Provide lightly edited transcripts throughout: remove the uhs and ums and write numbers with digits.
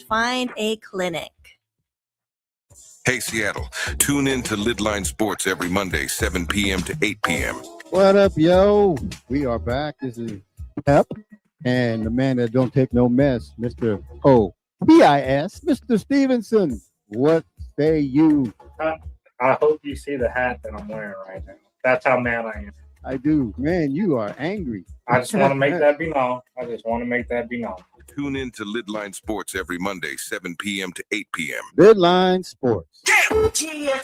find a clinic. Hey, Seattle, tune in to Lidline Sports every Monday, 7 p.m. to 8 p.m. What up, yo? We are back. This is Pep and the man that don't take no mess, Mr. O-P-I-S, Mr. Stevenson. What say you? I hope you see the hat that I'm wearing right now. That's how mad I am. I do. Man, you are angry. I just want to make that be known. Tune in to Lidline Sports every Monday, 7 p.m. to 8 p.m. Lidline Sports. Yeah.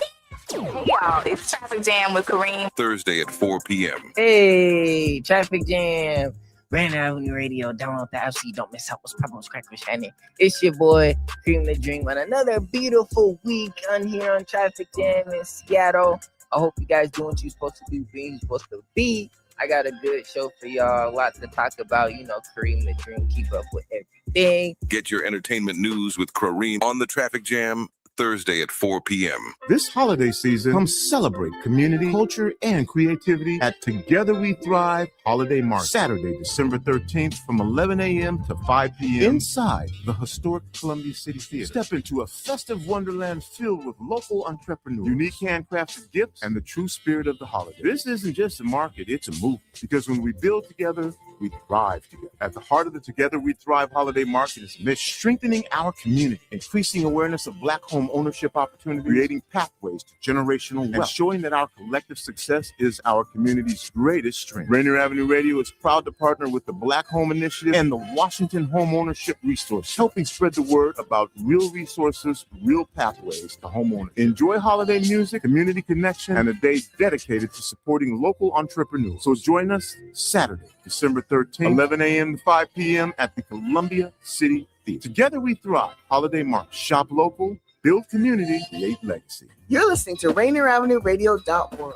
Hey, y'all. It's Traffic Jam with Kareem. Thursday at 4 p.m. Hey, Traffic Jam. Rainier Avenue Radio. Download the app so you don't miss out what's popping with Crack with Shiny. It's your boy, Cream the Dream, on another beautiful week on here on Traffic Jam in Seattle. I hope you guys doing what you're supposed to do, being supposed to be. I got a good show for y'all. A lot to talk about. You know, Kareem the Dream, keep up with everything. Get your entertainment news with Kareem on the Traffic Jam, Thursday at 4 p.m. This holiday season, come celebrate community, culture, and creativity at Together We Thrive Holiday Market, Saturday, December 13th from 11 a.m. to 5 p.m. inside the historic Columbia City Theater. Step into a festive wonderland filled with local entrepreneurs, unique handcrafted gifts, and the true spirit of the holiday. This isn't just a market, it's a movement. Because when we build together, we thrive together. At the heart of the Together We Thrive Holiday Market is mission, strengthening our community, increasing awareness of Black home ownership opportunities, creating pathways to generational wealth, and showing that our collective success is our community's greatest strength. Rainier Avenue Radio is proud to partner with the Black Home Initiative and the Washington Home Ownership Resource, helping spread the word about real resources, real pathways to homeownership. Enjoy holiday music, community connection, and a day dedicated to supporting local entrepreneurs. So join us Saturday, December 13th, 11 a.m. to 5 p.m. at the Columbia City Theater. Together We Thrive Holiday Market. Shop local, build community, create legacy. You're listening to RainierAvenueRadio.world.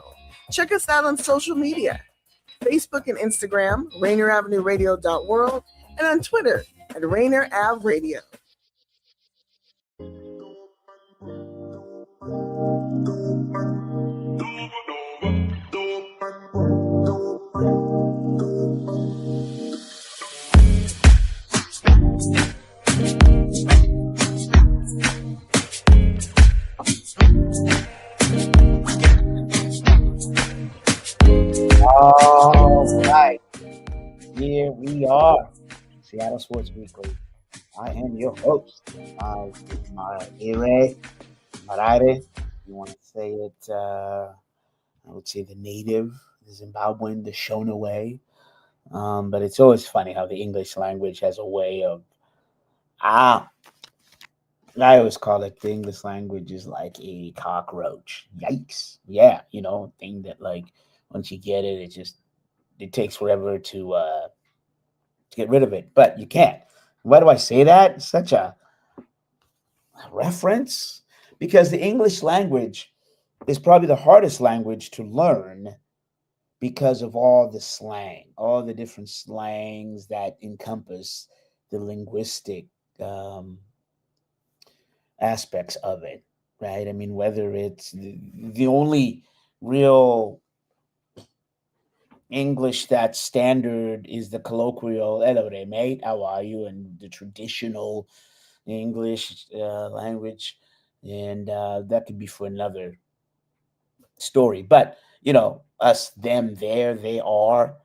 Check us out on social media, Facebook and Instagram, RainierAvenueRadio.world, and on Twitter at Rainier Ave Radio. All right, here we are, Seattle Sports Weekly. I am your host, Mazvita Maraire. You want to say it? I would say the native, the Zimbabwean, the Shona way. But it's always funny how the English language has a way of I always call it the English language is like a cockroach. Yikes! Yeah, thing that like. Once you get it, it takes forever to get rid of it, but you can't. Why do I say that? Such a reference, because the English language is probably the hardest language to learn because of all the slang, all the different slangs that encompass the linguistic aspects of it, right? I mean, whether it's the only real English that's standard is the colloquial "Hello there, mate. How are you?" and the traditional English language, and that could be for another story. But us, them, there, they are,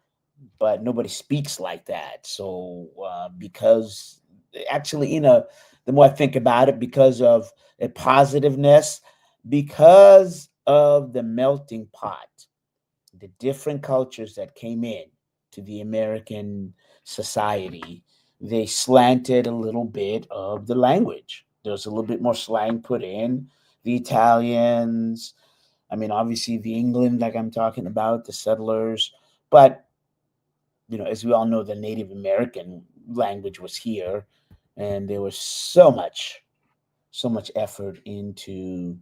but nobody speaks like that. So because actually, the more I think about it, because of a positiveness, because of the melting pot. The different cultures that came in to the American society, they slanted a little bit of the language. There was a little bit more slang put in. The Italians, obviously the England, like I'm talking about, the settlers. But, as we all know, the Native American language was here. And there was so much effort into,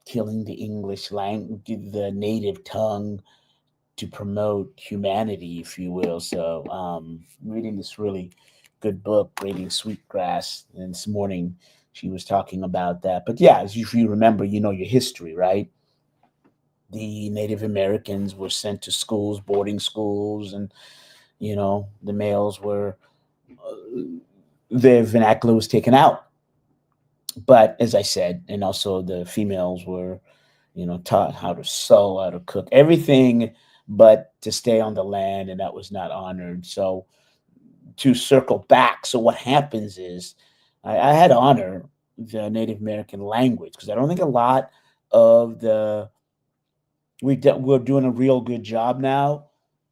killing the English language, the native tongue, to promote humanity, if you will. So reading this really good book, Raiding Sweetgrass, and this morning she was talking about that. But yeah, as if you remember, your history, right? The Native Americans were sent to schools, boarding schools, and, the males were the vernacular was taken out. But as I said, and also the females were, taught how to sew, how to cook, everything but to stay on the land, and that was not honored. So to circle back, so what happens is I had to honor the Native American language, because I don't think a lot of we're doing a real good job now,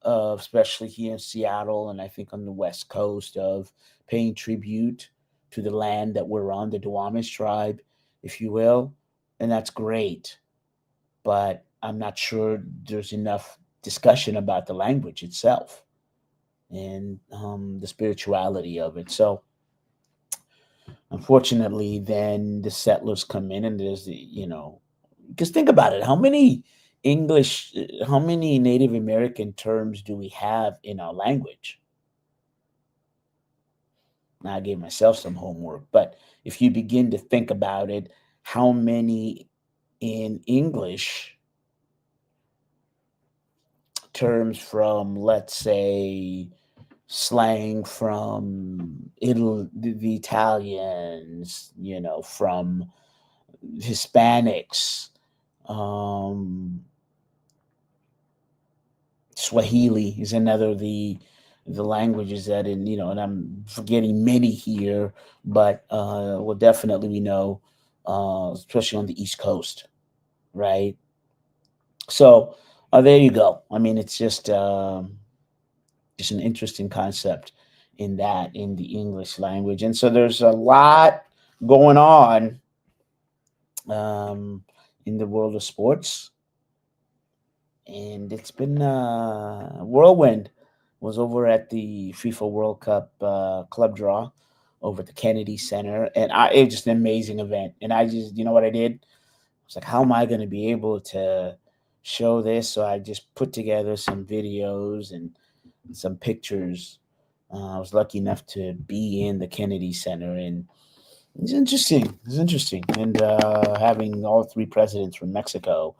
especially here in Seattle, and I think on the West Coast, of paying tribute to the land that we're on, the Duwamish tribe, if you will, and that's great. But I'm not sure there's enough discussion about the language itself and the spirituality of it. So unfortunately, then the settlers come in, and there's because think about it, how many Native American terms do we have in our language? Now, I gave myself some homework, but if you begin to think about it, how many in English terms from, let's say, slang from the Italians, from Hispanics, Swahili is another of the languages that and I'm forgetting many here, but well, definitely we know, especially on the East Coast, right? So there you go. I mean, it's just an interesting concept in the English language. And so there's a lot going on in the world of sports. And it's been whirlwind. Was over at the FIFA World Cup club draw over at the Kennedy Center. And it was just an amazing event. And I just, what I did? I was like, how am I going to be able to show this? So I just put together some videos and some pictures. I was lucky enough to be in the Kennedy Center, and it's interesting. And having all three presidents from Mexico,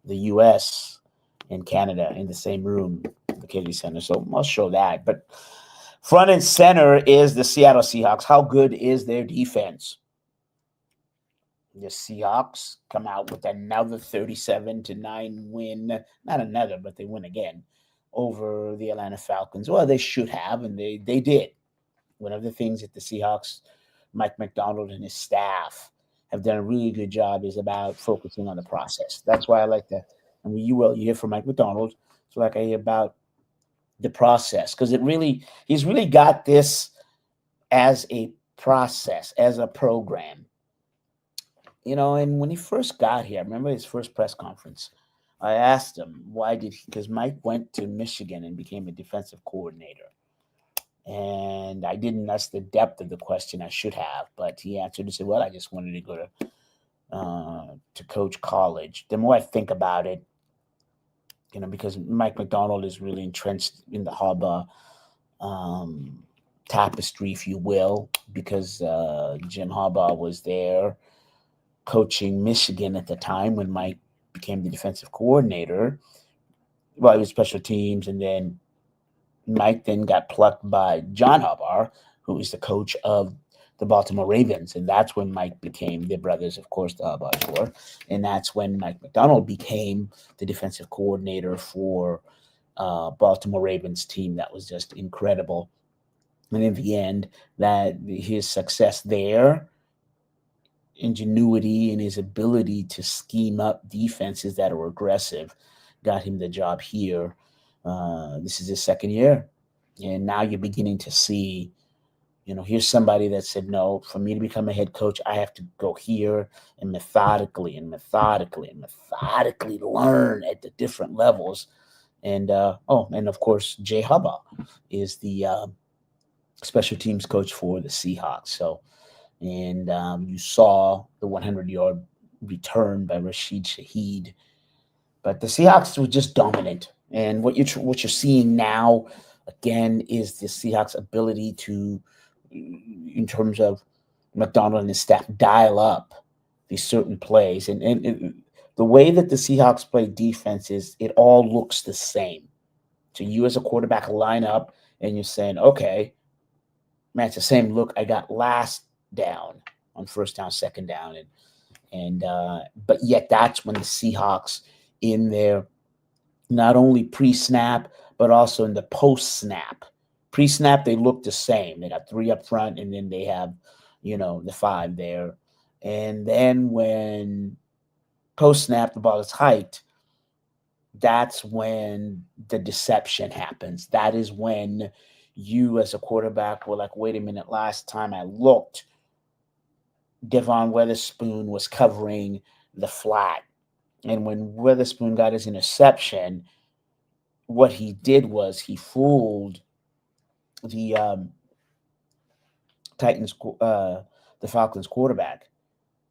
the U.S., and Canada in the same room, the Kennedy Center. So I'll show that. But front and center is the Seattle Seahawks. How good is their defense? The Seahawks come out with another 37-9 win. Not another, but they win again over the Atlanta Falcons. Well, they should have, and they did. One of the things that the Seahawks, Mike McDonald and his staff, have done a really good job is about focusing on the process. That's why I like that. I mean, you hear from Mike McDonald. So like I hear about the process, because he's really got this as a process, as a program. And when he first got here, I remember his first press conference. I asked him, because Mike went to Michigan and became a defensive coordinator. And I didn't ask the depth of the question I should have, but he answered and said, well, I just wanted to go to coach college. The more I think about it, because Mike McDonald is really entrenched in the Harbaugh tapestry, if you will, because Jim Harbaugh was there coaching Michigan at the time when Mike became the defensive coordinator. Well, he was special teams, and then Mike then got plucked by John Harbaugh, who is the coach of the Baltimore Ravens, and that's when Mike became, their brothers, of course, the Harbaughs were, and that's when Mike McDonald became the defensive coordinator for Baltimore Ravens team. That was just incredible. And in the end, that his success there, ingenuity and his ability to scheme up defenses that are aggressive, got him the job here. This is his second year, and now you're beginning to see, here's somebody that said, no, for me to become a head coach, I have to go here and methodically learn at the different levels. And, and of course, Jay Harbaugh is the special teams coach for the Seahawks. So, and you saw the 100-yard return by Rashid Shaheed. But the Seahawks were just dominant. And what you're seeing now, again, is the Seahawks' ability to, in terms of McDonald and his staff, dial up these certain plays. And the way that the Seahawks play defense is it all looks the same. So you as a quarterback line up and you're saying, okay, man, it's the same look I got last down on first down, second down, and but yet that's when the Seahawks in their not only pre-snap but also in the post-snap. Pre-snap they look the same. They got 3 up front, and then they have, the 5 there. And then when post-snap the ball is hiked, that's when the deception happens. That is when you as a quarterback were like, wait a minute, last time I looked, Devon Witherspoon was covering the flat. And when Witherspoon got his interception, what he did was he fooled the the Falcons quarterback.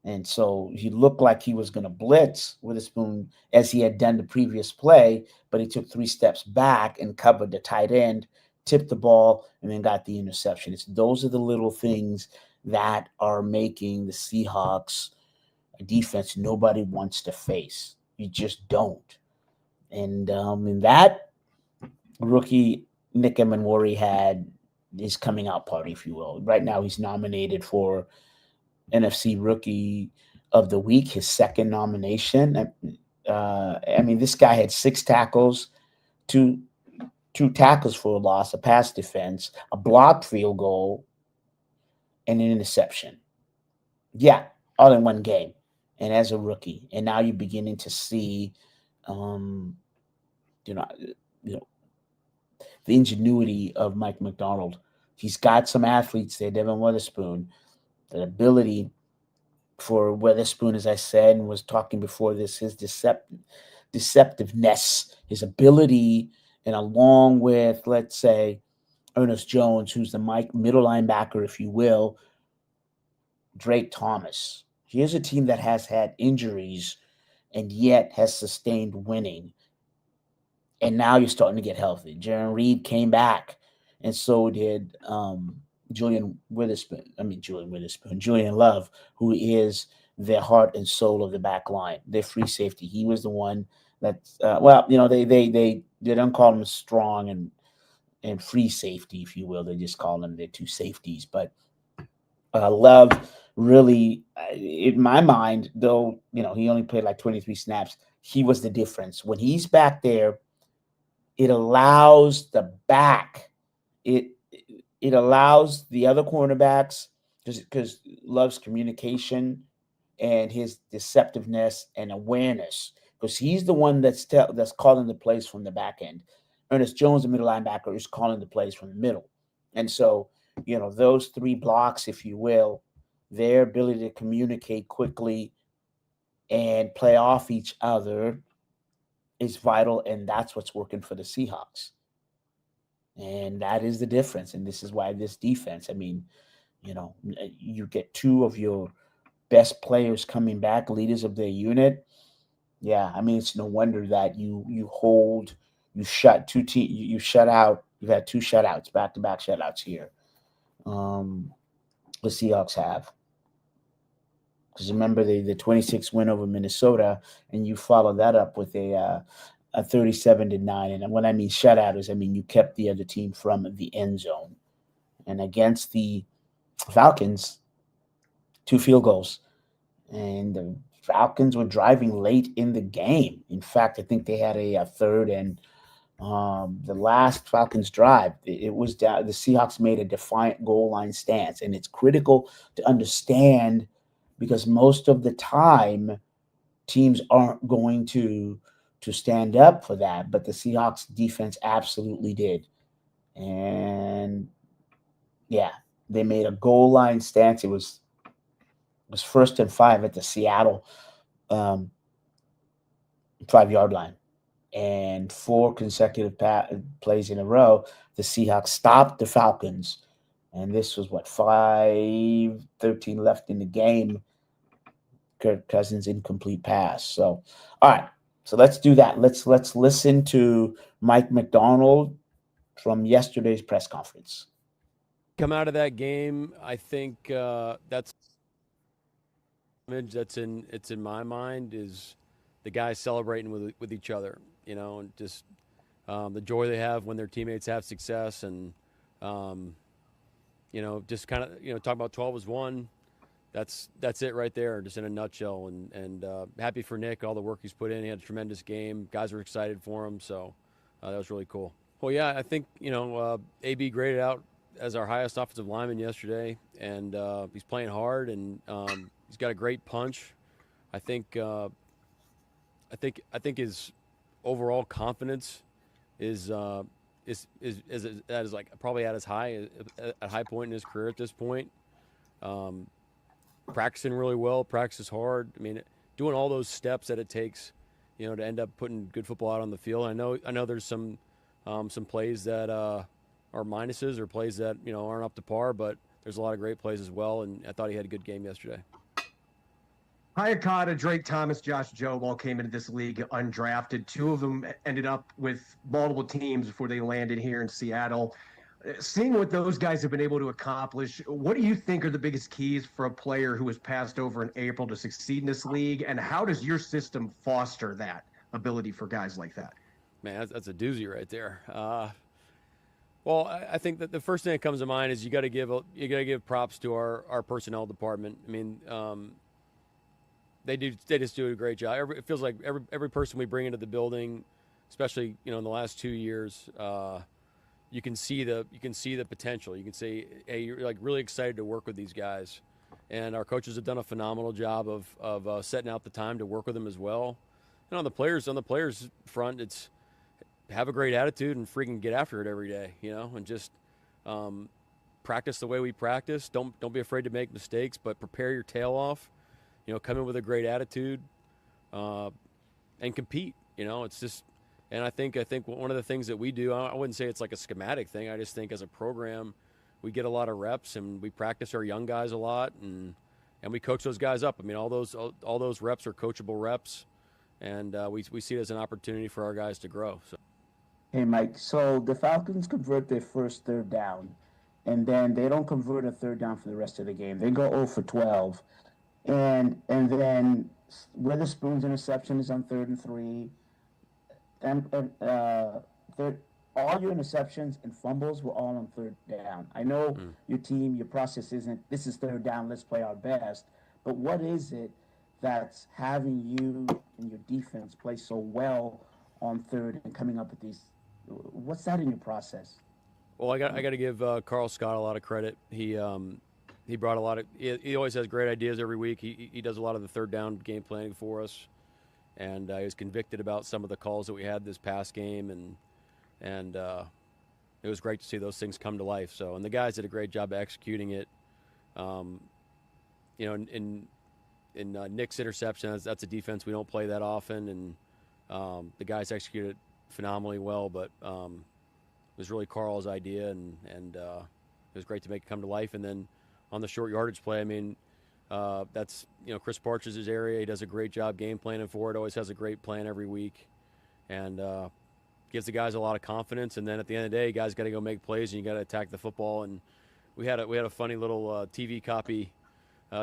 And so he looked like he was going to blitz Witherspoon as he had done the previous play, but he took 3 steps back and covered the tight end, tipped the ball, and then got the interception. Those are the little things that are making the Seahawks a defense nobody wants to face. You just don't. And in that, rookie Nick Emanwari had his coming out party, if you will. Right now he's nominated for NFC Rookie of the Week, his second nomination. This guy had 6 tackles, two tackles for a loss, a pass defense, a blocked field goal, and an interception. Yeah, all in one game, and as a rookie. And now you're beginning to see, the ingenuity of Mike Macdonald. He's got some athletes there, Devin Witherspoon. The ability for Witherspoon, as I said and was talking before this, his deceptiveness, his ability, and along with, let's say, Ernest Jones, who's the middle linebacker, if you will, Drake Thomas. Here's a team that has had injuries and yet has sustained winning. And now you're starting to get healthy. Jaron Reed came back, and so did Julian Love, who is the heart and soul of the back line. Their free safety. He was the one that, they don't call him strong and free safety, if you will. They just call them their 2 safeties. But Love really, in my mind, though, he only played like 23 snaps, he was the difference. When he's back there, it allows the back, it allows the other cornerbacks, because Love's communication and his deceptiveness and awareness, because he's the one that's calling the plays from the back end. Ernest Jones, the middle linebacker, is calling the plays from the middle. And so, those 3 blocks, if you will, their ability to communicate quickly and play off each other is vital, and that's what's working for the Seahawks. And that is the difference. And this is why this defense, you get 2 of your best players coming back, leaders of their unit. Yeah, it's no wonder that you shut out. You've had 2 shutouts, back-to-back shutouts here. The Seahawks have. Because remember the 26 win over Minnesota, and you follow that up with a 37-9. And when I mean shutout is, you kept the other team from the end zone. And against the Falcons, 2 field goals. And the Falcons were driving late in the game. In fact, I think they had a third, and the last Falcons drive, it was down. The Seahawks made a defiant goal line stance, and it's critical to understand, because most of the time teams aren't going to stand up for that, but the Seahawks defense absolutely did. And yeah, they made a goal line stance. It was 1st and 5 at the Seattle 5-yard line, and 4 consecutive plays in a row, the Seahawks stopped the Falcons. And this was 5:13 left in the game. Kirk Cousins incomplete pass. So, all right. So let's do that. Let's listen to Mike Macdonald from yesterday's press conference. Come out of that game, I think that's image that's in my mind is the guys celebrating with each other, and just the joy they have when their teammates have success, and just kind of talk about 12 as one. That's it right there, just in a nutshell. And happy for Nick, all the work he's put in. He had a tremendous game. Guys were excited for him, so that was really cool. Well, yeah, I think AB graded out as our highest offensive lineman yesterday, and he's playing hard, and he's got a great punch. I think his overall confidence is like probably at his high point in his career at this point. Practicing really well, practices hard. I mean, doing all those steps that it takes, to end up putting good football out on the field. I know there's some plays that are minuses, or plays that aren't up to par, but there's a lot of great plays as well. And I thought he had a good game yesterday. Hayakata, Drake Thomas, Josh Jobe all came into this league undrafted. Two of them ended up with multiple teams before they landed here in Seattle. Seeing what those guys have been able to accomplish, what do you think are the biggest keys for a player who was passed over in April to succeed in this league? And how does your system foster that ability for guys like that? Man, that's a doozy right there. Well, I think that the first thing that comes to mind is you got to give props to our personnel department. I mean, they just do a great job. It feels like every person we bring into the building, especially in the last 2 years, you can see the potential. You can say, hey, you're like really excited to work with these guys, and our coaches have done a phenomenal job of setting out the time to work with them as well. And on the players front, it's have a great attitude and freaking get after it every day, and just practice the way we practice. Don't be afraid to make mistakes, but prepare your tail off. Come in with a great attitude, and compete. It's just. And I think one of the things that we do, I wouldn't say it's like a schematic thing. I just think as a program, we get a lot of reps, and we practice our young guys a lot, and we coach those guys up. I mean, all those reps are coachable reps, and we see it as an opportunity for our guys to grow. So. Hey, Mike. So the Falcons convert their first third down, and then they don't convert a third down for the rest of the game. They go 0 for 12, and then Witherspoon's interception is on 3rd and 3. And all your interceptions and fumbles were all on third down. I know your team, your process isn't, this is third down, let's play our best. But what is it that's having you and your defense play so well on third and coming up with these? What's that in your process? Well, I got to give Carl Scott a lot of credit. He brought a lot of. He always has great ideas every week. He does a lot of the third down game planning for us. And he was convicted about some of the calls that we had this past game, and it was great to see those things come to life. So, and the guys did a great job of executing it. In Nick's interception, that's a defense we don't play that often, and the guys executed it phenomenally well. But it was really Carl's idea, and it was great to make it come to life. And then on the short yardage play, I mean. That's Chris Partridge's area. He does a great job game planning for it. Always has a great plan every week, and gives the guys a lot of confidence. And then at the end of the day, you guys got to go make plays, and you got to attack the football. And we had a funny little TV copy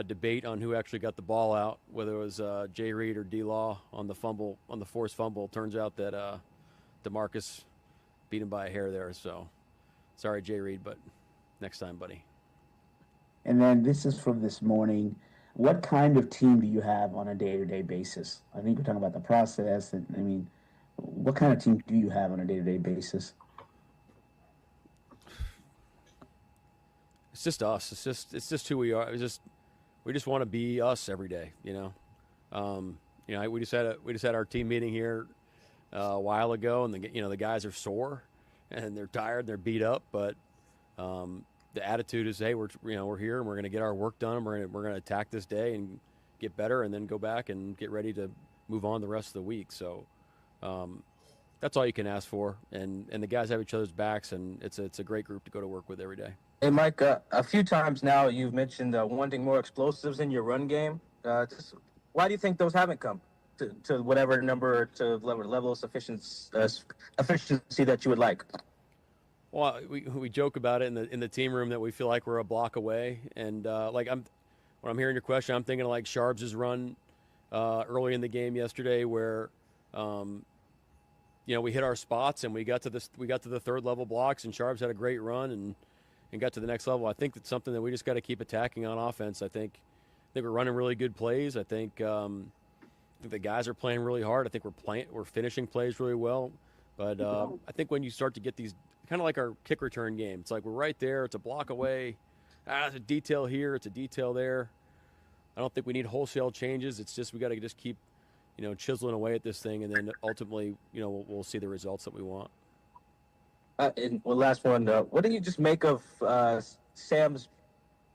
debate on who actually got the ball out, whether it was Jay Reed or D Law on the forced fumble. Turns out that DeMarcus beat him by a hair there. So sorry, Jay Reed, but next time, buddy. And then this is from this morning. What kind of team do you have on a day-to-day basis? I think we're talking about the process. And I mean, what kind of team do you have on a day-to-day basis? It's just us. It's just who we are. We just want to be us every day. We just had our team meeting here a while ago, and the guys are sore and they're tired, and they're beat up, but. The attitude is, hey, we're here and we're going to get our work done. We're going to attack this day and get better, and then go back and get ready to move on the rest of the week. So that's all you can ask for. And the guys have each other's backs, and it's a great group to go to work with every day. Hey, Mike, a few times now you've mentioned wanting more explosives in your run game. Why do you think those haven't come to whatever number, to level of efficiency that you would like? Well, we joke about it in the team room that we feel like we're a block away, and when I'm hearing your question, I'm thinking of like Sharbs' run early in the game yesterday, where we hit our spots and we got to the third level blocks, and Sharbs had a great run, and and got to the next level. I think that's something that we just got to keep attacking on offense. I think we're running really good plays. I think the guys are playing really hard. I think we're finishing plays really well. But I think when you start to get these, kind of like our kick return game, it's like we're right there. It's a block away. It's a detail here. It's a detail there. I don't think we need wholesale changes. It's just we got to just keep, chiseling away at this thing, and then ultimately, we'll see the results that we want. And one last one. What do you just make of Sam's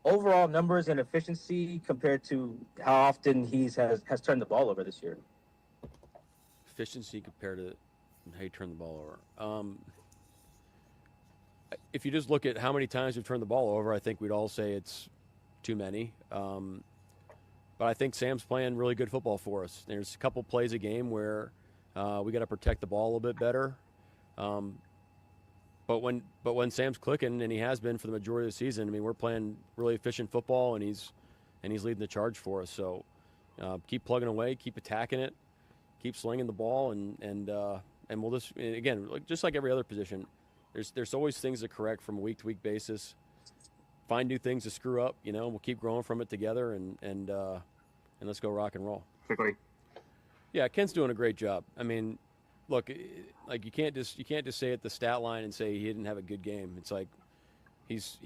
overall numbers and efficiency compared to how often has turned the ball over this year? Efficiency compared to how you turn the ball over. If you just look at how many times we've turned the ball over, I think we'd all say it's too many. But I think Sam's playing really good football for us. There's a couple plays a game where we got to protect the ball a little bit better. But when Sam's clicking, and he has been for the majority of the season, I mean, we're playing really efficient football, and he's leading the charge for us. So keep plugging away, keep attacking it, keep slinging the ball, and we'll just, again, just like every other position, there's always things to correct from a week-to-week basis. Find new things to screw up, we'll keep growing from it together, and let's go rock and roll. Yeah, Ken's doing a great job. I mean, look, like you can't just say at the stat line and say he didn't have a good game. It's like he's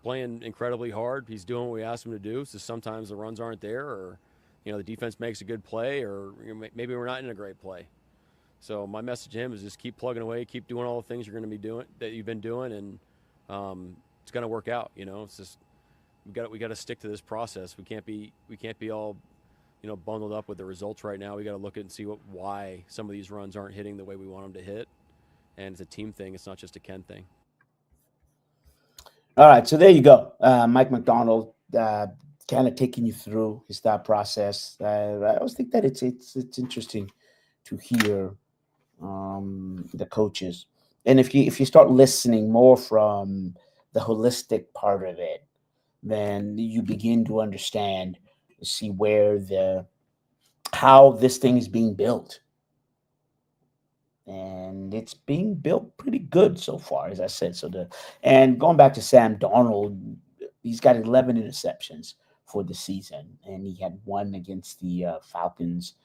playing incredibly hard. He's doing what we asked him to do. So sometimes the runs aren't there, or the defense makes a good play, or maybe we're not in a great play. So my message to him is just keep plugging away, keep doing all the things you're going to be doing that you've been doing, and it's going to work out. It's just we got to stick to this process. We can't be all bundled up with the results right now. We got to look at and see why some of these runs aren't hitting the way we want them to hit. And it's a team thing. It's not just a Ken thing. All right, so there you go. Mike McDonald kind of taking you through his thought process. I always think that it's interesting to hear the coaches, and if you start listening more from the holistic part of it, then you begin to understand, see how this thing is being built. And it's being built pretty good so far, as I said. And going back to Sam Darnold, he's got 11 interceptions for the season, and he had one against the Falcons.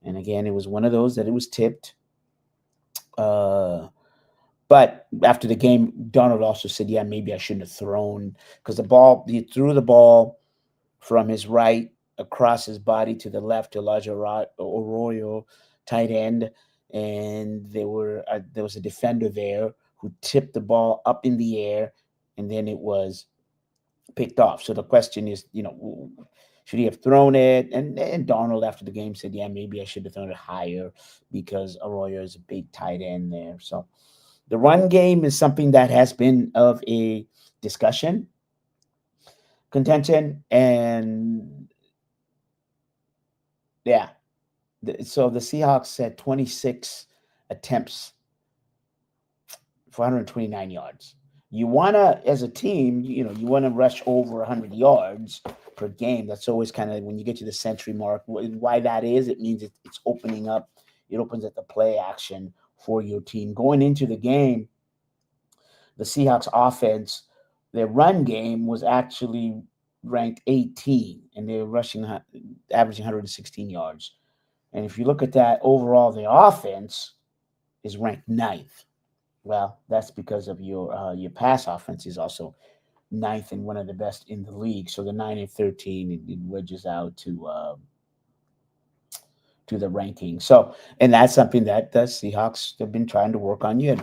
And again, it was one of those that it was tipped. But after the game, Darnold also said, "Yeah, maybe I shouldn't have thrown," because he threw the ball from his right across his body to the left to Elijah Arroyo, tight end. And there was a defender there who tipped the ball up in the air, and then it was picked off. So the question is, should he have thrown it? And Darnold, after the game, said, "Yeah, maybe I should have thrown it higher because Arroyo is a big tight end there." So the run game is something that has been of a discussion, contention, and yeah. So the Seahawks had 26 attempts for 129 yards. You want to, as a team, you want to rush over 100 yards per game. That's always kind of when you get to the century mark. Why that is, it means it's opening up. It opens up the play action for your team. Going into the game, the Seahawks offense, their run game was actually ranked 18, and they were averaging 116 yards. And if you look at that overall, the offense is ranked 9th. Well, that's because of your pass offense is also 9th and one of the best in the league. So the 9 and 13, it wedges out to the ranking. So, and that's something that the Seahawks have been trying to work on. You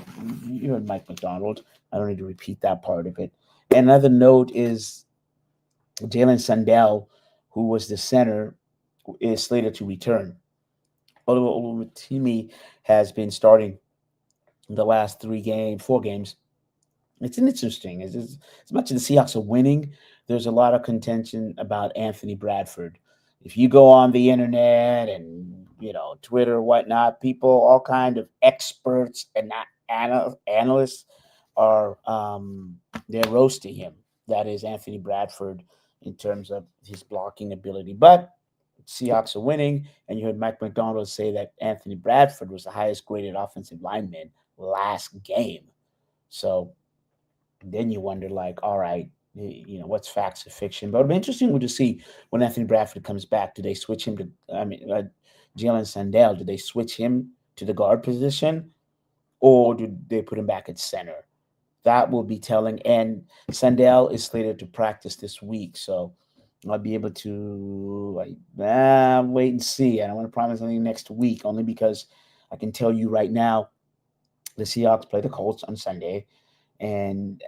heard Mike McDonald. I don't need to repeat that part of it. And another note is Jalen Sundell, who was the center, is slated to return. Although Timmy has been starting the last 4 games. It's interesting. As much as the Seahawks are winning, there's a lot of contention about Anthony Bradford. If you go on the internet and, Twitter or whatnot, people, all kind of experts and analysts are they're roasting him. That is Anthony Bradford in terms of his blocking ability. But Seahawks are winning, and you heard Mike McDonald say that Anthony Bradford was the highest graded offensive lineman last game. So then you wonder, like, all right, what's facts or fiction? But it'll be interesting to see when Anthony Bradford comes back. Do they switch him to, Jalen Sandell, do they switch him to the guard position, or do they put him back at center? That will be telling. And Sandell is slated to practice this week, so I'll be able to wait and see. I don't want to promise anything next week, only because I can tell you right now, the Seahawks play the Colts on Sunday, and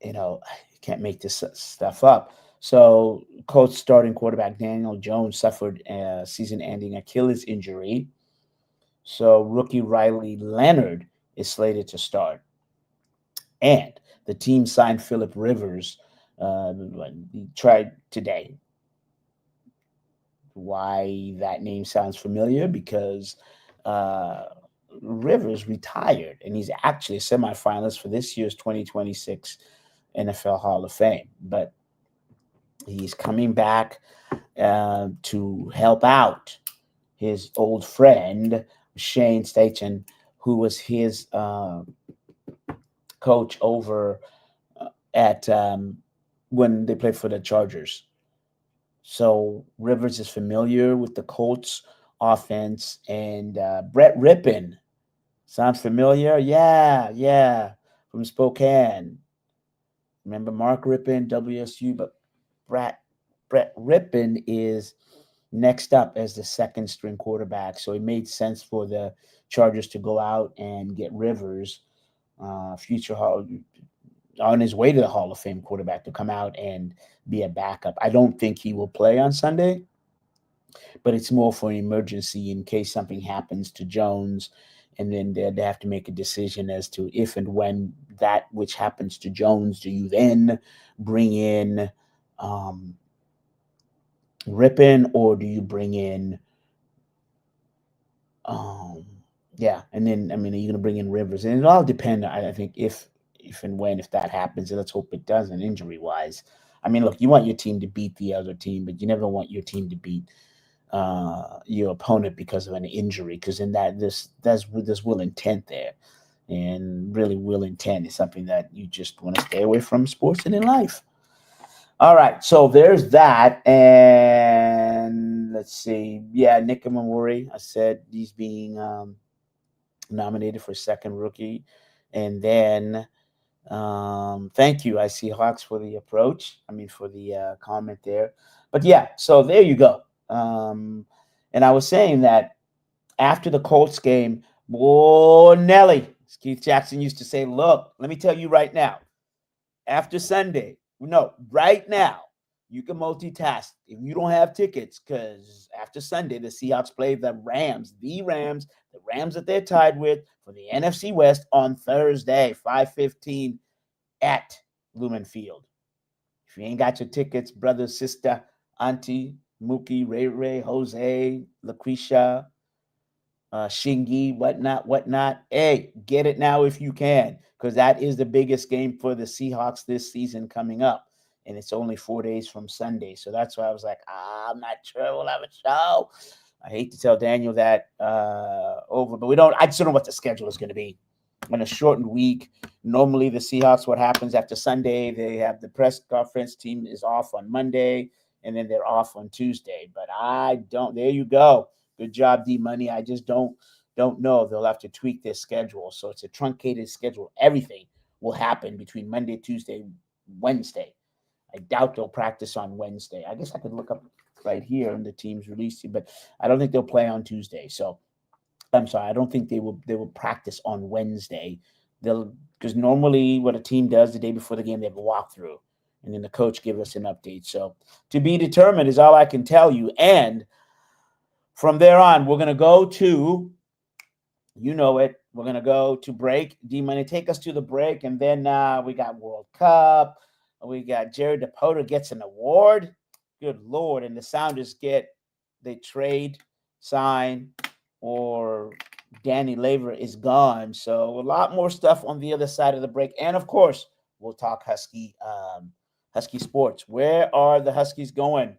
you can't make this stuff up. So Colts starting quarterback Daniel Jones suffered a season-ending Achilles injury. So rookie Riley Leonard is slated to start. And the team signed Phillip Rivers. He tried today. Why that name sounds familiar? Because Rivers retired, and he's actually a semifinalist for this year's 2026 NFL Hall of Fame. But he's coming back to help out his old friend, Shane Steichen, who was his coach over at when they played for the Chargers. So Rivers is familiar with the Colts offense. And Brett Rippon, sounds familiar? Yeah, from Spokane. Remember Mark Rippon, WSU? But Brett Rippon is next up as the second string quarterback. So it made sense for the Chargers to go out and get Rivers, future on his way to the Hall of Fame quarterback, to come out and be a backup. I don't think he will play on Sunday, but it's more for an emergency in case something happens to Jones, and then they have to make a decision as to if and when that which happens to Jones. Do you then bring in Rippon, or do you bring in and then are you going to bring in Rivers? And it all depends, I think, if and when, if that happens, and let's hope it doesn't, injury wise. Look, you want your team to beat the other team, but you never want your team to beat your opponent because of an injury, because in that there's will intent there, and really will intent is something that you just want to stay away from sports and in life. All right, so there's that. And let's see. Yeah, Nick Mamori, I said he's being nominated for second rookie. And then thank you, I see Hawks, for the approach. For the comment there. But yeah, so there you go. And I was saying that after the Colts game, Nelly, as Keith Jackson used to say, look, let me tell you right now, after Sunday, no, right now, you can multitask if you don't have tickets, because after Sunday, the Seahawks play the Rams that they're tied with for the NFC West on Thursday, 5:15 at Lumen Field. If you ain't got your tickets, brother, sister, auntie, Mookie, Ray, Jose, LaQuisha, Shingy, whatnot. Hey, get it now if you can, because that is the biggest game for the Seahawks this season coming up. And it's only 4 days from Sunday. So that's why I was like, I'm not sure we'll have a show. I hate to tell Daniel that but I just don't know what the schedule is going to be. On a shortened week, normally the Seahawks, what happens after Sunday, they have the press conference, team is off on Monday, and then they're off on Tuesday. But there you go. Good job, D-Money. I just don't know. They'll have to tweak their schedule. So it's a truncated schedule. Everything will happen between Monday, Tuesday, Wednesday. I doubt they'll practice on Wednesday. I guess I could look up right here in the team's release, but I don't think they'll play on Tuesday. So I'm sorry, I don't think they will practice on Wednesday. Because normally what a team does the day before the game, they have a walkthrough, and then the coach gives us an update. So to be determined is all I can tell you. And from there on, we're going to go to, we're going to go to break. D-Money, take us to the break, and then we got World Cup. We got Jared DePota gets an award. Good Lord. And the Sounders they trade, sign, or Danny Laver is gone. So a lot more stuff on the other side of the break. And, of course, we'll talk Husky sports. Where are the Huskies going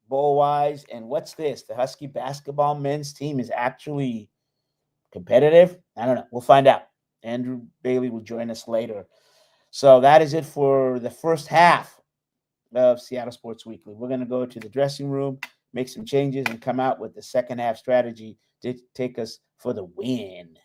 bowl-wise? And what's this? The Husky basketball men's team is actually competitive? I don't know. We'll find out. Andrew Bailey will join us later. So that is it for the first half of Seattle Sports Weekly. We're going to go to the dressing room, make some changes, and come out with the second half strategy to take us for the win.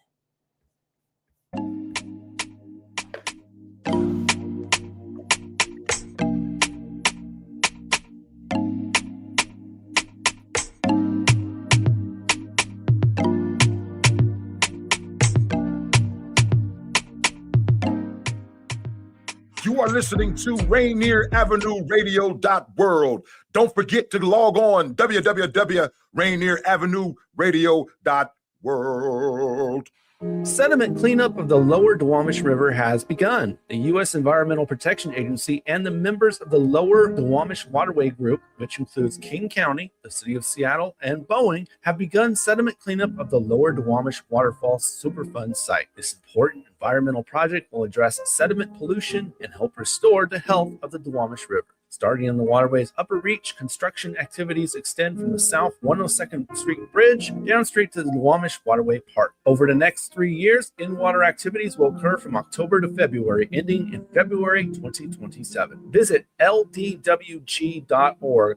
You are listening to Rainier Avenue Radio.world. Don't forget to log on www.rainieravenue.world. Sediment cleanup of the lower Duwamish River has begun. The U.S. Environmental Protection Agency and the members of the Lower Duwamish Waterway Group, which includes King County, the City of Seattle, and Boeing, have begun sediment cleanup of the Lower Duwamish Waterfall Superfund site. This important environmental project will address sediment pollution and help restore the health of the Duwamish River. Starting in the waterway's upper reach, construction activities extend from the south 102nd Street Bridge down straight to the Duwamish Waterway Park. Over the next 3 years, in-water activities will occur from October to February, ending in February 2027. Visit ldwg.org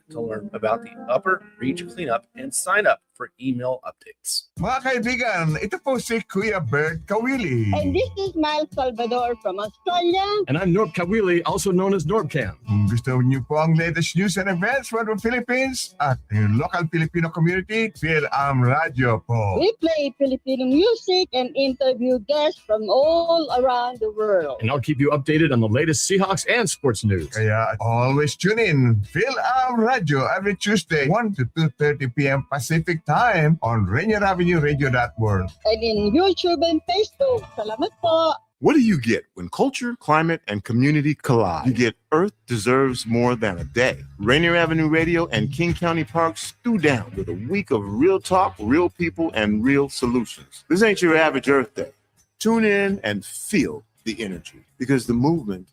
to learn about the upper reach cleanup and sign up for email updates. Mga kaibigan, ito po si Kuya Bert Kawili. And this is Miles Salvador from Australia. And I'm Norb Kawili, also known as Norbcam. Kung gusto niyo po ang latest news and events from the Philippines at yung local Filipino community, Phil Radio po. We play Filipino music and interview guests from all around the world. And I'll keep you updated on the latest Seahawks and sports news. Kaya always tune in, Phil Radio, every Tuesday, 1 to 2:30 p.m. Pacific time on Rainier Avenue Radio.world. And in YouTube and Facebook. Salamat po. What do you get when culture, climate, and community collide? You get Earth Deserves More Than a Day. Rainier Avenue Radio and King County Park stew down with a week of real talk, real people, and real solutions. This ain't your average Earth Day. Tune in and feel the energy because the movement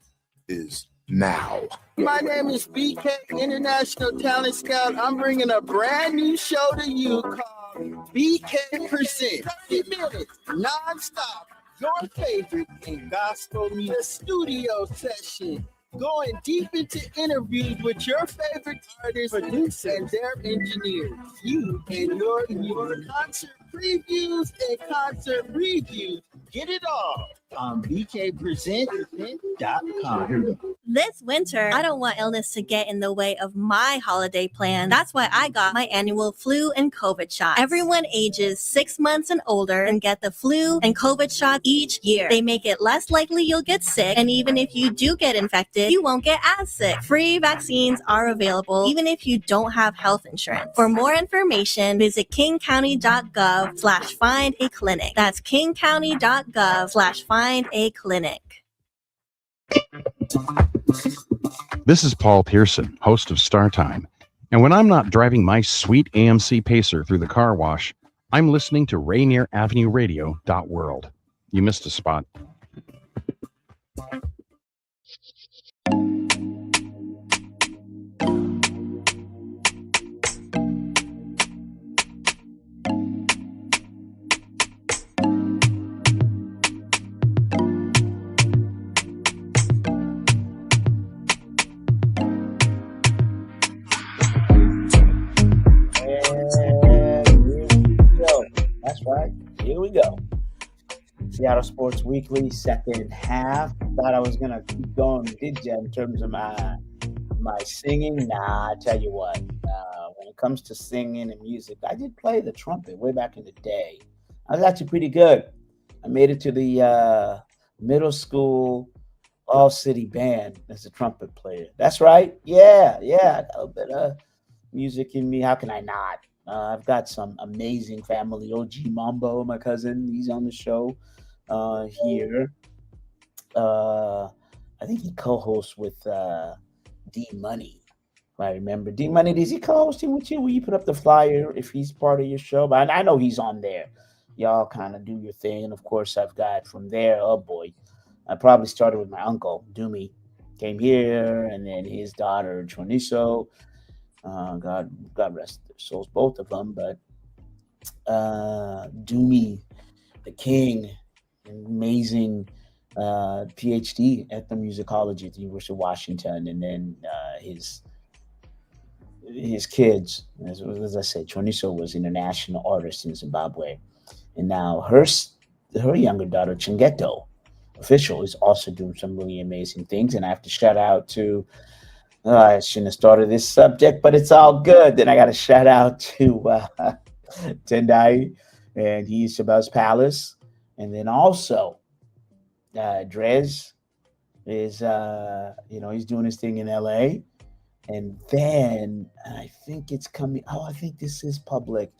is now. My name is BK, International Talent Scout. I'm bringing a brand new show to you called BK Present. 30 minutes, non-stop, your favorite in gospel music studio session. Going deep into interviews with your favorite artists, producers, and their engineers. You and your concert previews and concert reviews. Get it all on bkpresent.com. This winter, I don't want illness to get in the way of my holiday plan. That's why I got my annual flu and COVID shot. Everyone ages 6 months and older and get the flu and COVID shot each year. They make it less likely you'll get sick, and even if you do get infected, you won't get as sick. Free vaccines are available even if you don't have health insurance. For more information, visit kingcounty.gov/find a clinic. That's kingcounty.gov/find a clinic. This is Paul Pearson, host of Star Time. And when I'm not driving my sweet AMC Pacer through the car wash, I'm listening to Rainier Avenue Radio.world. You missed a spot. That's right. Here we go. Seattle Sports Weekly, second half. Thought I was gonna keep going, did you, in terms of my singing? Nah, I tell you what. When it comes to singing and music, I did play the trumpet way back in the day. I was actually pretty good. I made it to the middle school all-city band as a trumpet player. That's right. Yeah. I got a bit of music in me. How can I not? I've got some amazing family. OG Mambo, my cousin, he's on the show here. I think he co-hosts with D Money, if I remember. D Money, does he co-hosting with you? Will you put up the flyer if he's part of your show? But I know he's on there. Y'all kind of do your thing. And of course, I've got from there, oh boy, I probably started with my uncle, Doomy, came here, and then his daughter, Choniso. God rest their souls, both of them. But Doomy, the king, amazing PhD ethnomusicology at the University of Washington, and then his kids, as I said, Choniso was an international artist in Zimbabwe, and now her younger daughter Chingeto, official, is also doing some really amazing things. And I have to shout out to I shouldn't have started this subject, but it's all good. Then I got to shout out to Tendai and he's Shabazz Palace, and then also Drez is he's doing his thing in LA. And then I think it's coming. Oh, I think this is public.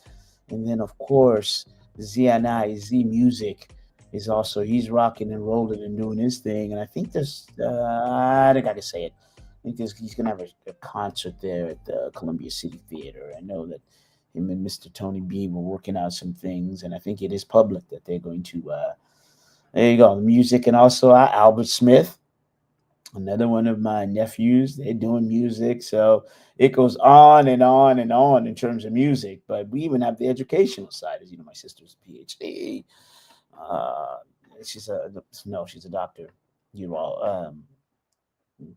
And then, of course, ZNI, Z Music is also, he's rocking and rolling and doing his thing. And I think there's, I think I can say it. I think he's going to have a concert there at the Columbia City Theater. I know that him and Mr. Tony B were working out some things. And I think it is public that they're going to, there you go, music. And also Albert Smith, another one of my nephews, they're doing music. So it goes on and on and on in terms of music. But we even have the educational side. As you know, my sister's a PhD. She's a doctor. You all,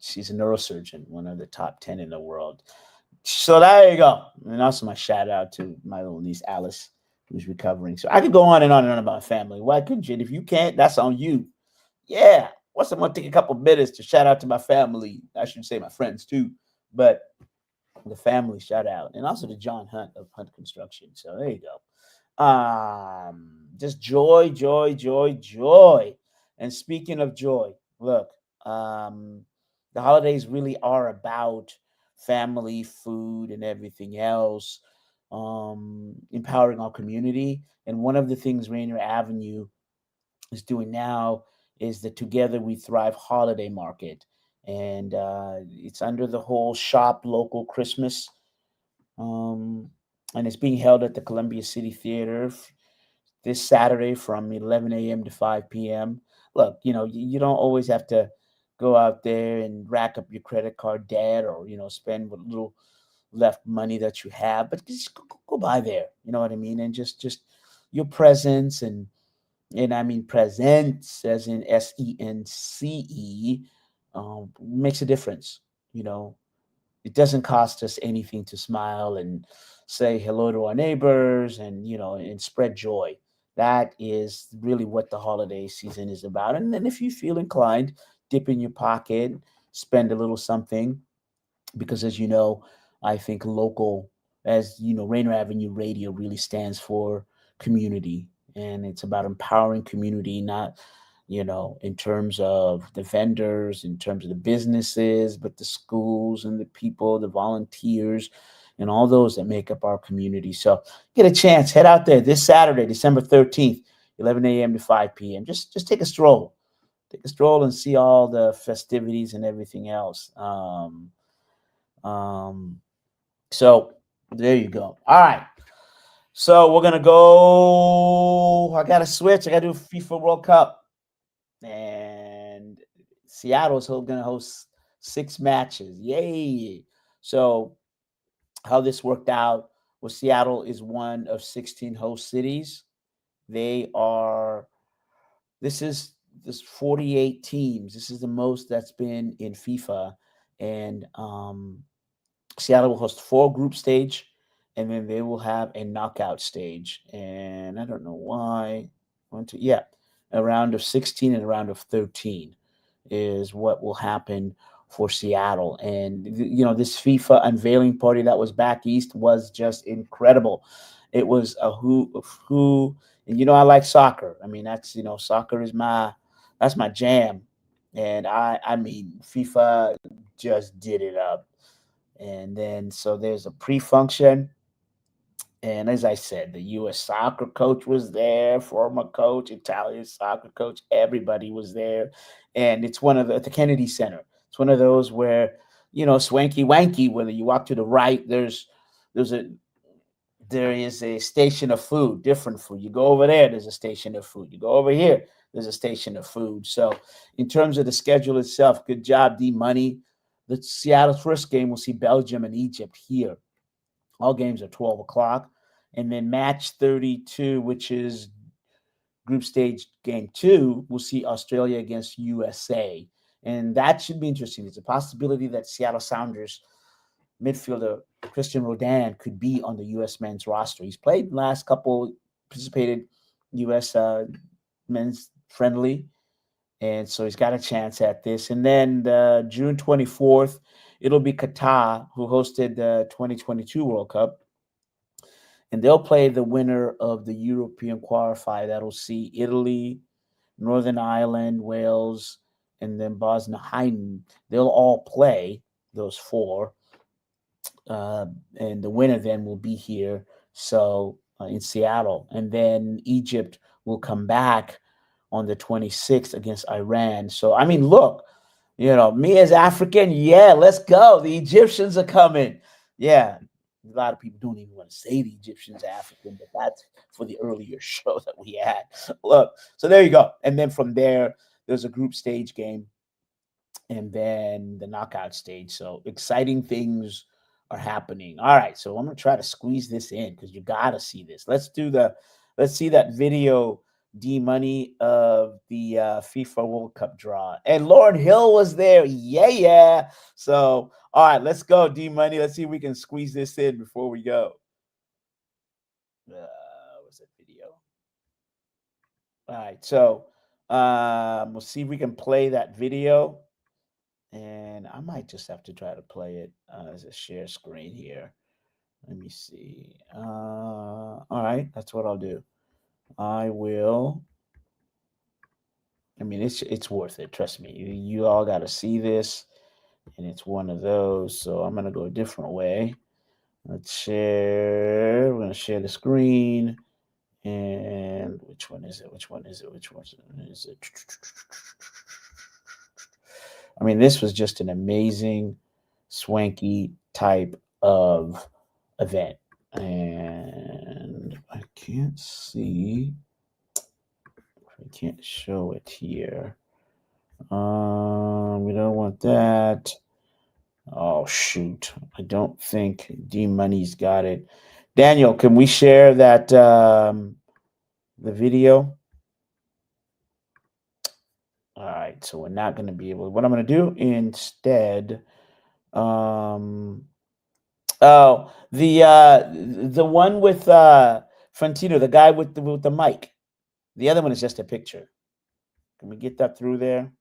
she's a neurosurgeon, one of the top 10 in the world. So there you go. And also my shout out to my little niece Alice, who's recovering. So I could go on and on about family. Why couldn't you? And if you can't, that's on you. Yeah. Once I'm going to take a couple minutes to shout out to my family. I should say my friends too, but the family shout out. And also to John Hunt of Hunt Construction. So there you go. Just joy, joy, joy, joy. And speaking of joy, look, the holidays really are about family, food, and everything else, empowering our community. And one of the things Rainier Avenue is doing now is the Together We Thrive holiday market. And it's under the whole Shop Local Christmas. And it's being held at the Columbia City Theater this Saturday from 11 a.m. to 5 p.m. Look, you don't always have to go out there and rack up your credit card debt or, spend what little left money that you have, but just go by there. You know what I mean? And just your presence and I mean presence as in SENCE, makes a difference. It doesn't cost us anything to smile and say hello to our neighbors and, and spread joy. That is really what the holiday season is about. And then if you feel inclined, dip in your pocket, spend a little something, because as you know, I think local, as you know, Rainier Avenue Radio really stands for community. And it's about empowering community, not, in terms of the vendors, in terms of the businesses, but the schools and the people, the volunteers, and all those that make up our community. So get a chance, head out there this Saturday, December 13th, 11 a.m. to 5 p.m. Just take a stroll. Take a stroll and see all the festivities and everything else. So there you go. All right. So we're going to go. I got to switch. I got to do FIFA World Cup. And Seattle's going to host 6 matches. Yay. So how this worked out was Seattle is one of 16 host cities. This is 48 teams. This is the most that's been in FIFA. And Seattle will host 4 group stage. And then they will have a knockout stage. And I don't know why. A round of 16 and a round of 13 is what will happen for Seattle. And, this FIFA unveiling party that was back east was just incredible. It was a who. And, I like soccer. I mean, that's, soccer is that's my jam. And I mean, FIFA just did it up. And then, so there's a pre-function. And as I said, the U.S. soccer coach was there, former coach, Italian soccer coach, everybody was there. And it's at the Kennedy Center. It's one of those where, swanky wanky, whether you walk to the right, there is a station of food, different food. You go over there, there's a station of food. You go over here, there's a station of food. So in terms of the schedule itself, good job, D-Money. The Seattle's first game will see Belgium and Egypt here. All games are 12 o'clock. And then match 32, which is group stage game 2, we'll see Australia against USA. And that should be interesting. There's a possibility that Seattle Sounders midfielder Christian Rodin could be on the U.S. men's roster. He's played the last couple, participated U.S. men's friendly, and so he's got a chance at this. And then June 24th, it'll be Qatar, who hosted the 2022 World Cup, and they'll play the winner of the European qualifier. That'll see Italy, Northern Ireland, Wales, and then Bosnia-Herzegovina. They'll all play, those 4. And the winner then will be here, so in Seattle. And then Egypt will come back on the 26th against Iran. So, I mean, look, me as African, yeah, let's go. The Egyptians are coming. Yeah, a lot of people don't even want to say the Egyptians are African, but that's for the earlier show that we had. Look, so there you go. And then from there, there's a group stage game and then the knockout stage. So exciting things are happening. All right, so I'm gonna try to squeeze this in because you gotta see this. Let's see that video, D Money, of the FIFA World Cup draw. And Lauren Hill was there. Yeah. So all right, let's go, D Money. Let's see if we can squeeze this in before we go. What's that video? All right, so we'll see if we can play that video. And I might just have to try to play it as a share screen here. Let me see. All right, that's what I'll do. I will. I mean, it's worth it. Trust me. You all got to see this, and it's one of those. So I'm gonna go a different way. Let's share. We're gonna share the screen. And which one is it? I mean, this was just an amazing, swanky type of event. And I can't see. I can't show it here. We don't want that. Oh, shoot. I don't think D-Money's got it. Daniel, can we share that, the video? All right, so we're not going to be able to. What I'm going to do instead, the one with Frontino, the guy with the mic. The other one is just a picture. Can we get that through there?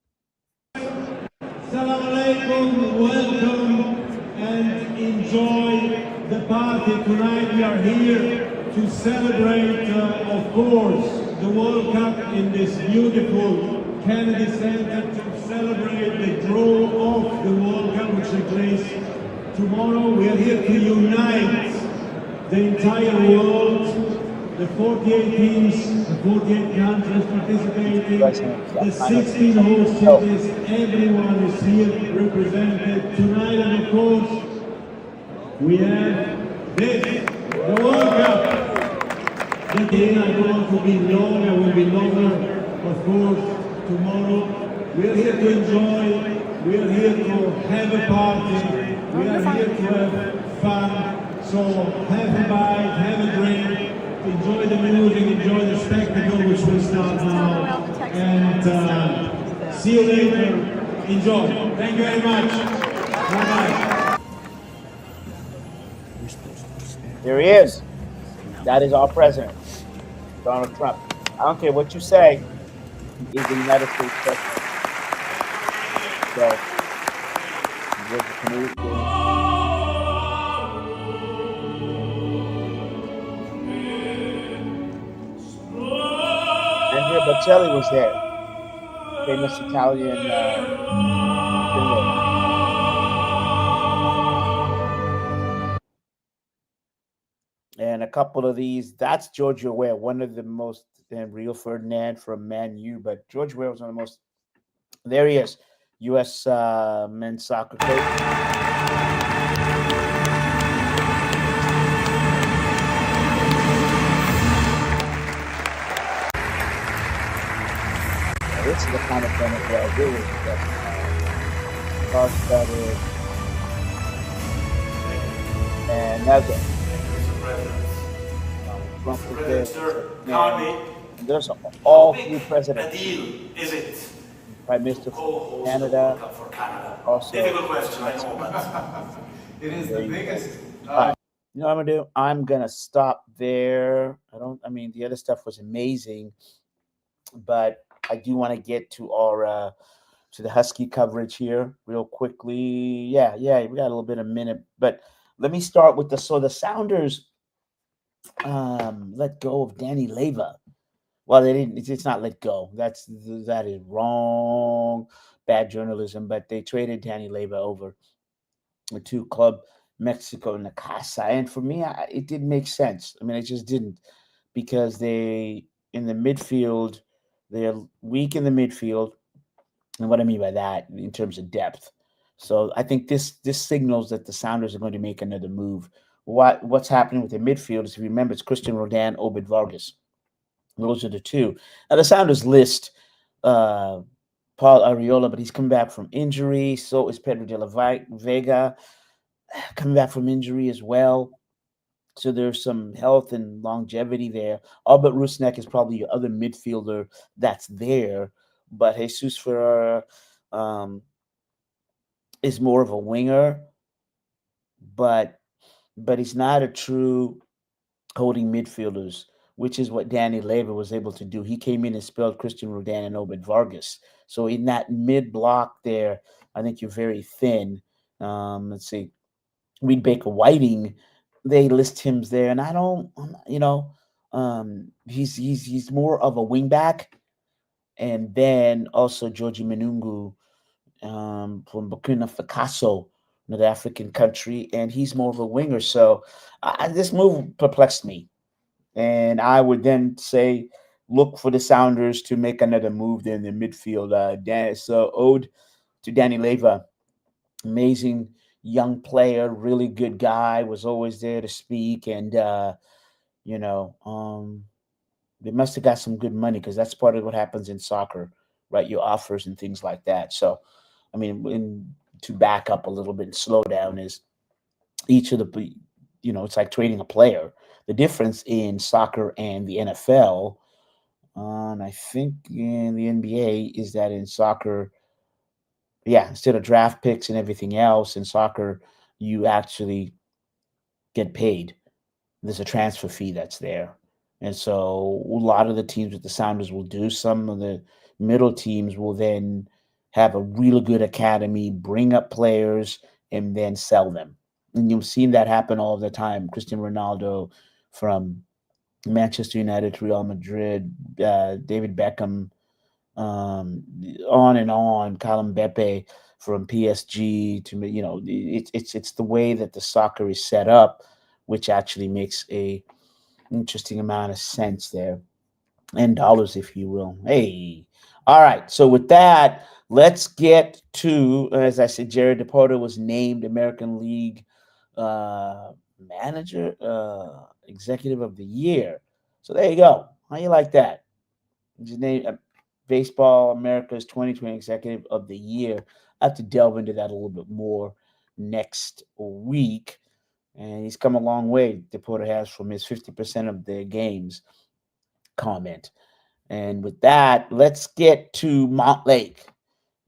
Assalamu alaikum, welcome and enjoy the party tonight. We are here to celebrate, of course, the World Cup in this beautiful Kennedy Center, to celebrate the draw of the World Cup, which takes place tomorrow. We are here to unite the entire world, the 48 teams, the 48 countries participating, the 16 host cities. Everyone is here represented tonight, and of course, we have this, the World Cup. The day I want to be longer, will be longer, of course. Tomorrow, we are here to enjoy, we are here to have a party, we are here to have fun. So have a bite, have a drink, enjoy the music, enjoy the spectacle, which will start now. And see you later. Enjoy. Thank you very much. Bye-bye. There he is. That is our president, Donald Trump. I don't care what you say. He is the United States president. So, Andrea Bocelli was there. Famous Italian singer. And a couple of these, that's George Weah, one of the most, and Rio Ferdinand from Man U, but George Weah was one of the most. There he is, U.S. men's soccer coach. This is the kind of thing that I do with started, and that's it. Trump was there. There's all three presidents. Prime Minister from Canada, also. Difficult question, I know, but It is the biggest. All right. You know what I'm gonna do? I'm gonna stop there. I mean, the other stuff was amazing, but I do want to get to our to the Husky coverage here real quickly. Yeah, we got a little bit of a minute, but let me start with the Sounders let go of Danny Leva. Well, they didn't. It's not let go. That is wrong. Bad journalism. But they traded Danny Leva over to Club Mexico Casa, and for me, it didn't make sense. I mean, it just didn't, because in the midfield, they're weak in the midfield, and what I mean by that in terms of depth. So I think this signals that the Sounders are going to make another move. What's happening with the midfield is, if you remember, it's Christian Roldan, Obed Vargas. Those are the two. Now the Sounders list Paul Arriola, but he's coming back from injury. So is Pedro de la Vega coming back from injury as well. So there's some health and longevity there. Albert Rusnak is probably your other midfielder that's there, but Jesus Ferreira is more of a winger, but he's not a true holding midfielders, which is what Danny Leva was able to do. He came in and spelled Christian Roldan and Obed Vargas. So in that mid block there, I think you're very thin. Let's see. Reed Baker Whiting, they list him there, and I don't, he's more of a wing back. And then also Georgie Menungu from Burkina Faso, another African country, and he's more of a winger. So this move perplexed me. And I would then say, look for the Sounders to make another move there in the midfield. So ode to Danny Leva, amazing young player, really good guy, was always there to speak. And, they must have got some good money, because that's part of what happens in soccer, right? Your offers and things like that. So, I mean, to back up a little bit and slow down is each of the, it's like trading a player. The difference in soccer and the NFL, and I think in the NBA, is that in soccer, instead of draft picks and everything else, in soccer, you actually get paid. There's a transfer fee that's there. And so a lot of the teams with the Sounders will do. Some of the middle teams will then have a really good academy, bring up players, and then sell them. And you've seen that happen all the time. Cristiano Ronaldo from Manchester United to Real Madrid, David Beckham, on and on, Kylian Mbappe from PSG to, it's the way that the soccer is set up, which actually makes a interesting amount of sense there, and dollars, if you will. Hey, all right. So with that, let's get to, as I said, Jared DePorter was named American League manager, executive of the year. So there you go. How you like that? His name, Baseball America's 2020 Executive of the Year. I have to delve into that a little bit more next week. And he's come a long way, DePorter has, from his 50% of their games comment. And with that, let's get to Montlake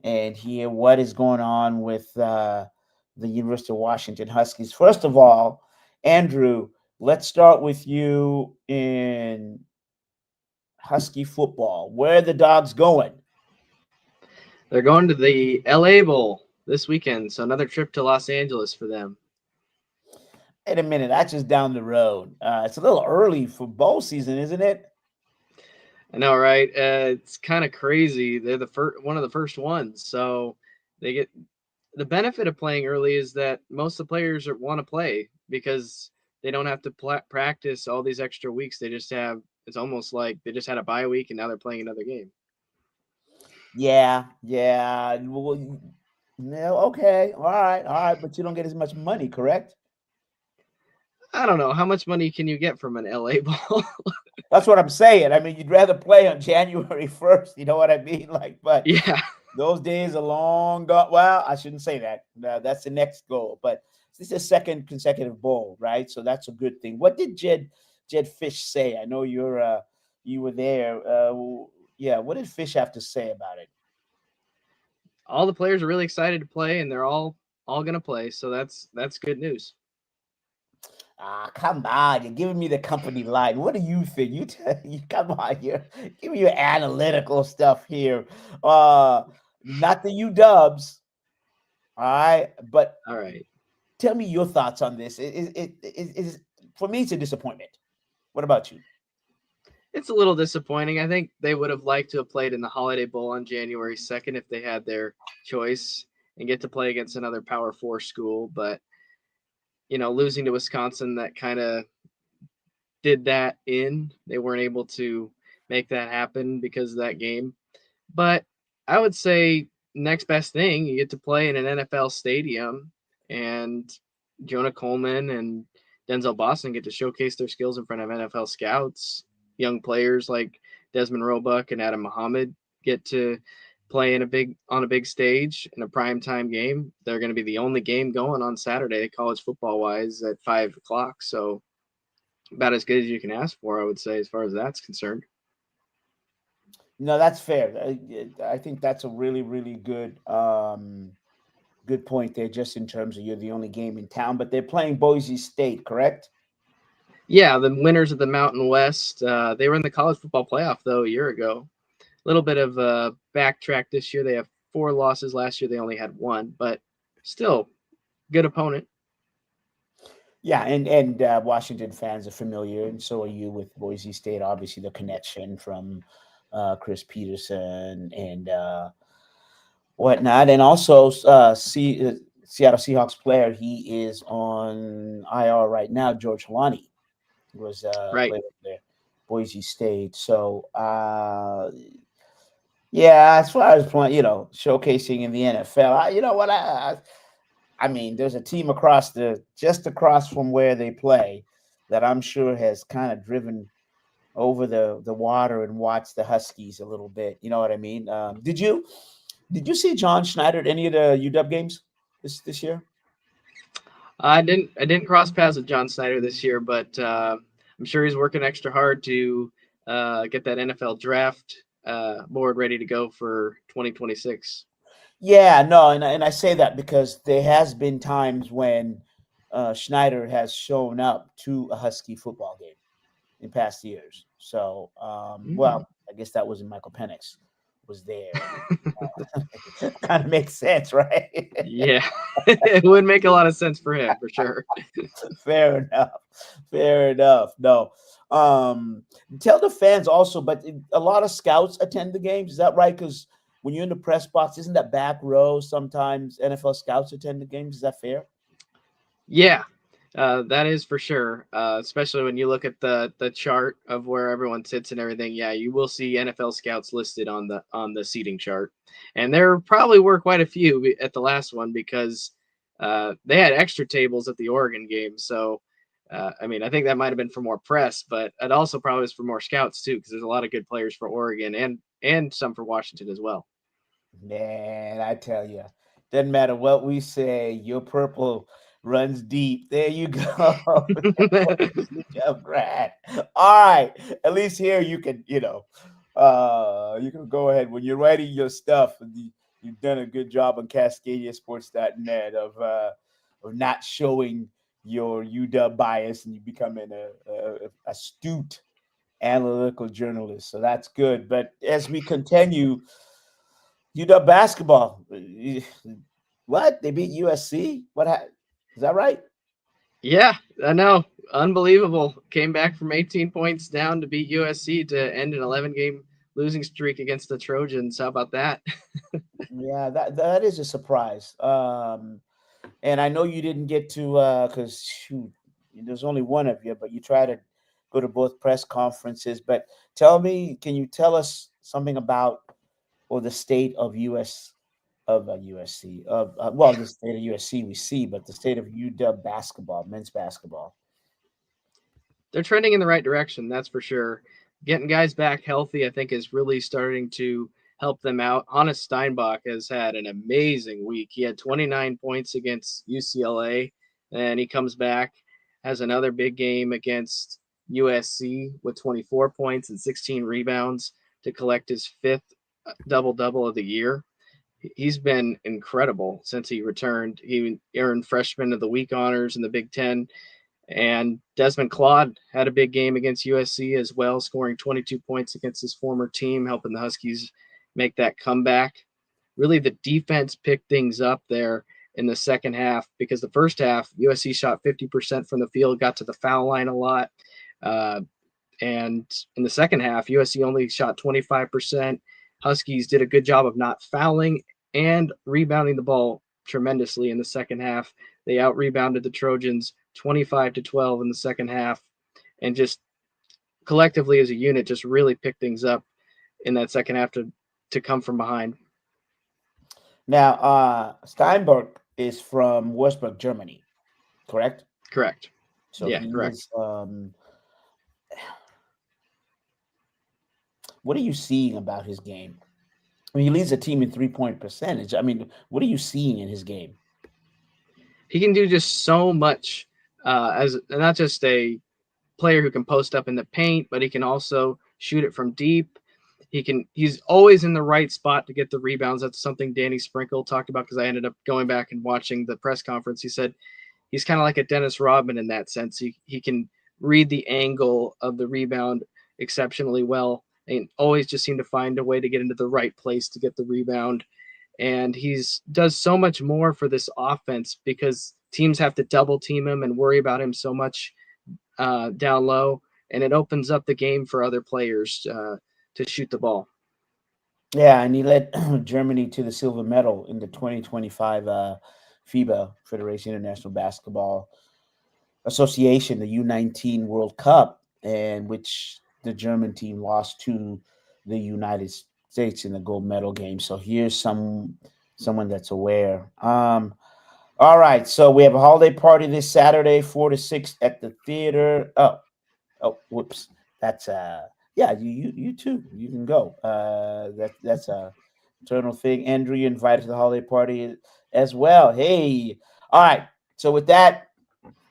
and hear what is going on with the University of Washington Huskies. First of all, Andrew, let's start with you in Husky football. Where are the Dogs going? They're going to the LA Bowl this weekend, so another trip to Los Angeles for them. Wait a minute, that's just down the road. It's a little early for bowl season, isn't it? I know, right? It's kind of crazy. They're one of the first ones, so they get the benefit of playing early is that most of the players want to play because they don't have to practice all these extra weeks. They just have. It's almost like they just had a bye week and now they're playing another game. Yeah. Well, okay, all right, but you don't get as much money, correct? I don't know. How much money can you get from an LA Bowl? That's what I'm saying. I mean, you'd rather play on January 1st. You know what I mean? But yeah, those days are long gone. Well, I shouldn't say that. That's the next goal. But this is the second consecutive bowl, right? So that's a good thing. What did Jed Fish say? I know you're you were there. Yeah, what did Fish have to say about it? All the players are really excited to play, and they're all going to play. So that's good news. Come on, you're giving me the company line. What do you think? You come on, you're give me your analytical stuff here. Not the UWs, all right, but all right. Tell me your thoughts on this. It for me, it's a disappointment. What about you? It's a little disappointing. I think they would have liked to have played in the Holiday Bowl on January 2nd if they had their choice and get to play against another Power 4 school, but losing to Wisconsin, that kind of did that in. They weren't able to make that happen because of that game. But I would say next best thing, you get to play in an NFL stadium, and Jonah Coleman and Denzel Boston get to showcase their skills in front of NFL scouts. Young players like Desmond Roebuck and Adam Muhammad get to play on a big stage in a primetime game. They're going to be the only game going on Saturday, college football wise, at 5:00. So about as good as you can ask for, I would say, as far as that's concerned. No, that's fair. I think that's a really, really good, good point there, just in terms of you're the only game in town, but they're playing Boise State, correct? Yeah. The winners of the Mountain West, they were in the college football playoff though a year ago. A little bit of a backtrack this year. They have 4 losses. Last year they only had 1, but still good opponent. Yeah, and Washington fans are familiar, and so are you with Boise State. Obviously, the connection from Chris Peterson and whatnot, and also Seattle Seahawks player. He is on IR right now. George Holani was right there, Boise State. So yeah, as far as playing, showcasing in the NFL, I mean, there's a team just across from where they play that I'm sure has kind of driven over the water and watched the Huskies a little bit. You know what I mean? Did you see John Schneider at any of the UW games this year? I didn't cross paths with John Snyder this year, but I'm sure he's working extra hard to get that NFL draft board ready to go for 2026. Yeah, no, and I say that because there has been times when Schneider has shown up to a Husky football game in past years. So, well, I guess that was Michael Penix was there. Kind of makes sense, right? Yeah, it would make a lot of sense for him, for sure. Fair enough. No. Tell the fans also, but a lot of scouts attend the games. Is that right? Because when you're in the press box, isn't that back row? Sometimes NFL scouts attend the games. Is that fair? Yeah, that is for sure. Especially when you look at the chart of where everyone sits and everything. Yeah, you will see NFL scouts listed on the seating chart, and there probably were quite a few at the last one because they had extra tables at the Oregon game. So, I mean, I think that might have been for more press, but it also probably was for more scouts too, because there's a lot of good players for Oregon and some for Washington as well. Man, I tell you, doesn't matter what we say, your purple runs deep. There you go. Grad. All right. At least here you can, you can go ahead when you're writing your stuff. You've done a good job on CascadiaSports.net of not showing your UW bias, and you becoming a astute analytical journalist. So that's good. But as we continue, UW basketball. What? They beat USC? Is that right? Yeah, I know. Unbelievable. Came back from 18 points down to beat USC to end an 11-game losing streak against the Trojans. How about that? Yeah, that is a surprise. And I know you didn't get to because there's only one of you, but you try to go to both press conferences. But can you tell us something about the state of the state of USC we see, but the state of UW basketball, men's basketball? They're trending in the right direction, that's for sure. Getting guys back healthy, I think, is really starting to help them out. Hannes Steinbach has had an amazing week. He had 29 points against UCLA, and he comes back, has another big game against USC with 24 points and 16 rebounds to collect his 5th double-double of the year. He's been incredible since he returned. He earned Freshman of the Week honors in the Big Ten. And Desmond Claude had a big game against USC as well, scoring 22 points against his former team, helping the Huskies make that comeback. Really, the defense picked things up there in the second half, because the first half, USC shot 50% from the field, got to the foul line a lot. And in the second half, USC only shot 25%. Huskies did a good job of not fouling and rebounding the ball tremendously in the second half. They out-rebounded the Trojans 25-12 in the second half, and just collectively as a unit just really picked things up in that second half to come from behind. Now, Steinberg is from Wolfsburg, Germany, correct? Correct. So yeah, he correct. is, what are you seeing about his game? I mean, he leads the team in three-point percentage. I mean, what are you seeing in his game? He can do just so much as not just a player who can post up in the paint, but he can also shoot it from deep. He's always in the right spot to get the rebounds. That's something Danny Sprinkle talked about, because I ended up going back and watching the press conference. He said he's kind of like a Dennis Rodman in that sense. He can read the angle of the rebound exceptionally well, and always just seem to find a way to get into the right place to get the rebound. And does so much more for this offense, because teams have to double team him and worry about him so much down low, and it opens up the game for other players to shoot the ball. Yeah, and he led Germany to the silver medal in the 2025 FIBA, Federation International Basketball Association, the U19 World Cup, and which the German team lost to the United States in the gold medal game. So here's someone that's aware. All right, so we have a holiday party this Saturday, 4 to 6 at the theater. Oh, whoops. That's yeah, you too. You can go. That's a eternal thing. Andrew, you're invited to the holiday party as well. Hey, all right. So with that,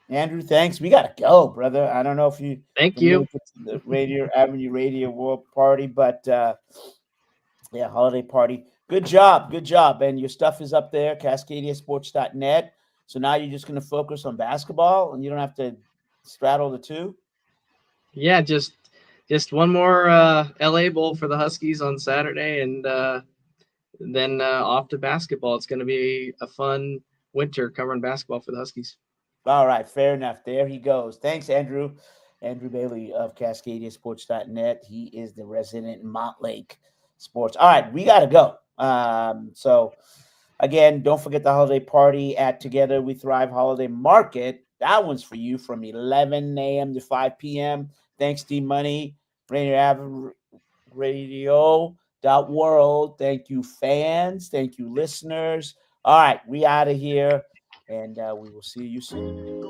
Andrew, thanks. We gotta go, brother. I don't know if you thank you to the Rainier Avenue Radio World Party, but yeah, holiday party. Good job, and your stuff is up there, CascadiaSports.net. So now you're just gonna focus on basketball, and you don't have to straddle the two. Yeah, just one more LA Bowl for the Huskies on Saturday, and then off to basketball. It's going to be a fun winter covering basketball for the Huskies. All right, fair enough. There he goes. Thanks, Andrew. Andrew Bailey of CascadiaSports.net. He is the resident Montlake Sports. All right, we got to go. So, again, don't forget the holiday party at Together We Thrive Holiday Market. That one's for you from 11 a.m. to 5 p.m. Thanks, D-Money, Rainier Avenue Radio.world. Thank you, fans. Thank you, listeners. All right, we out of here, and we will see you soon.